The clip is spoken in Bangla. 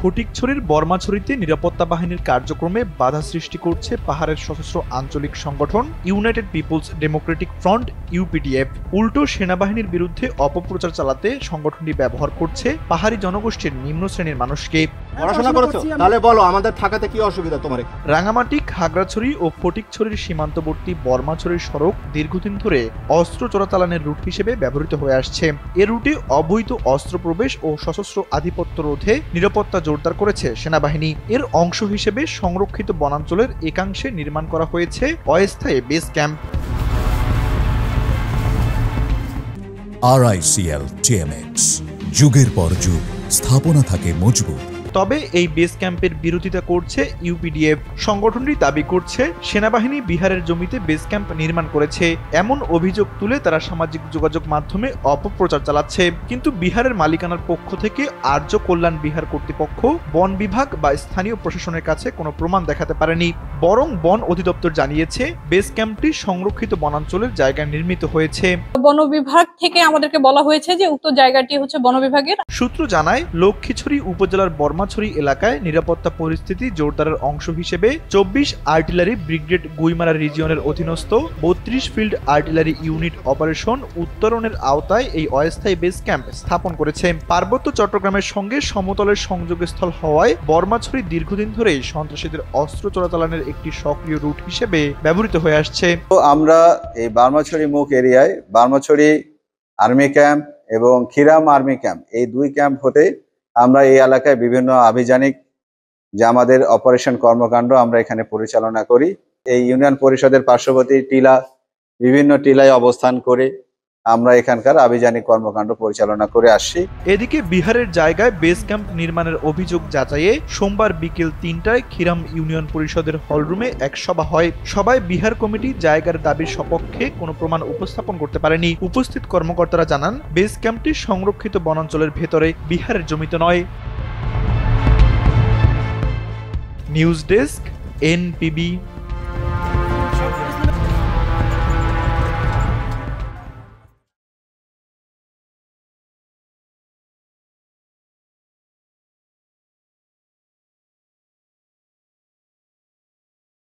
ফটিকছড়ির বর্মাছড়িতে নিরাপত্তা বাহিনীর কার্যক্রমে বাধা সৃষ্টি করছে পাহাড়ের সশস্ত্র আঞ্চলিক সংগঠন united people's democratic front UPDF. উল্টো সেনাবাহিনীর বিরুদ্ধে অপপ্রচার চালাতে সংগঠনটি ব্যবহার করছে পাহাড়ি জনগোষ্ঠীর নিম্ন শ্রেণীর মানুষকে। পড়াশোনা করেছো? তাহলে বলো আমাদের থাকাতে কি অসুবিধা তোমার? রাঙামাটি, খাগড়াছড়ি ও ফটিকছড়ির সীমান্তবর্তী বর্মাছড়ির সড়ক দীর্ঘদিন ধরে অস্ত্র চোরাচালানের রুট হিসেবে ব্যবহৃত হয়ে আসছে। এ রুটে অবৈধ অস্ত্র প্রবেশ ও সশস্ত্র আধিপত্য রোধে নিরাপত্তা জোরদার করেছে সেনাবাহিনী। এর অংশ হিসেবে সংরক্ষিত বনাঞ্চলের একাংশে নির্মাণ করা হয়েছে অস্থায়ী বেস ক্যাম্প। RICL TMX, যুগের পর যুগ স্থাপনা থাকে মজবুত। তবে এই বেস ক্যাম্পের বিরোধিতা করছে ইউপিডিএফ। সংগঠনটি দাবি করছে সেনাবাহিনী বিহারের জমিতে বেস ক্যাম্প নির্মাণ করেছে, এমন অভিযোগ তুলে তারা সামাজিক যোগাযোগ মাধ্যমে অপপ্রচার চালাচ্ছে। কিন্তু বিহারের মালিকানার পক্ষ থেকে আর্য কল্যাণ বিহার কর্তৃপক্ষ, বন বিভাগ বা স্থানীয় প্রশাসনের কাছে কোনো প্রমাণ দেখাতে পারেনি। বরং বন অধিদপ্তর জানিয়েছে বেস ক্যাম্পটি সংরক্ষিত বনাঞ্চলের জায়গায় নির্মিত হয়েছে। বন বিভাগ থেকে আমাদেরকে বলা হয়েছে যে উক্ত জায়গাটি হচ্ছে বন বিভাগের। সূত্র জানায়, লক্ষ্মীছড়ি উপজেলার বর্মাছড়ি এলাকায় নিরাপত্তা পরিস্থিতি জোরদারের অংশ হিসেবে 24 আর্টিলারি ব্রিগেড গুইমারা রিজিয়নের অধীনস্থ 32 ফিল্ড আর্টিলারি ইউনিট অপারেশন উত্তরণের আওতায় এই অস্থায়ী বেস ক্যাম্প স্থাপন করেছে। পার্বত্য চট্টগ্রামের সঙ্গে সমতলের সংযোগস্থল হওয়ায় বর্মাছড়ি দীর্ঘদিন ধরেই সন্ত্রাসীদের অস্ত্র চোরাচালানের একটি সক্রিয় রুট হিসেবে ব্যবহৃত হয়ে আসছে। আমরা এই বার্মাছড়ি মুখ এরিয়ায় বার্মাছড়ি আর্মি ক্যাম্প এবং খিরাম আর্মি ক্যাম্প, এই দুই ক্যাম্প হতে আমরা এই এলাকায় বিভিন্ন আভিযানিক যে আমাদের অপারেশন কর্মকাণ্ড আমরা এখানে পরিচালনা করি। এই ইউনিয়ন পরিষদের পার্শ্ববর্তী টিলা, বিভিন্ন টিলায় অবস্থান করে আমরা এখানকার আভিযানিক কর্মকাণ্ড পরিচালনা করে আসছি। এদিকে বিহারের জায়গায় বেস ক্যাম্প নির্মাণের অভিযোগ যাচাইয়ে সোমবার বিকেল 3টায় খিরাম ইউনিয়ন পরিষদের হলরুমে এক সভা হয়। সভায় বিহার কমিটি জায়গার দাবির সপক্ষে কোনো প্রমাণ উপস্থাপন করতে পারেনি। উপস্থিত কর্মকর্তারা জানান, বেস ক্যাম্পটি সংরক্ষিত বনাঞ্চলের ভেতরে, বিহারের জমিতে নয়। News desk, NPB।